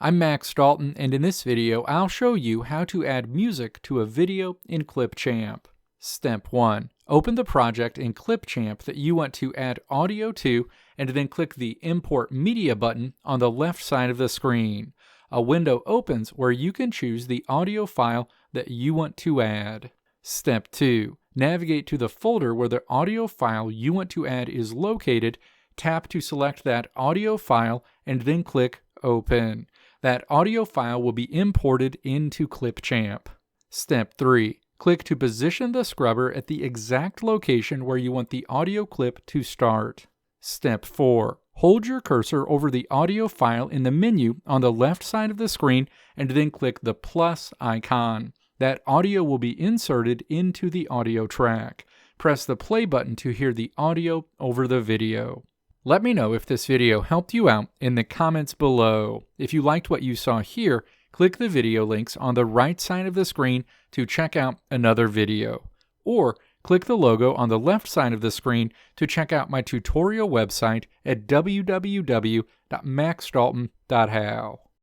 I'm Max Dalton, and in this video I'll show you how to add music to a video in Clipchamp. Step 1. Open the project in Clipchamp that you want to add audio to, and then click the Import Media button on the left side of the screen. A window opens where you can choose the audio file that you want to add. Step 2. Navigate to the folder where the audio file you want to add is located, tap to select that audio file, and then click Open. That audio file will be imported into Clipchamp. Step 3. Click to position the scrubber at the exact location where you want the audio clip to start. Step 4. Hold your cursor over the audio file in the menu on the left side of the screen and then click the plus icon. That audio will be inserted into the audio track. Press the play button to hear the audio over the video. Let me know if this video helped you out in the comments below. If you liked what you saw here, click the video links on the right side of the screen to check out another video. Or click the logo on the left side of the screen to check out my tutorial website at www.maxdalton.how.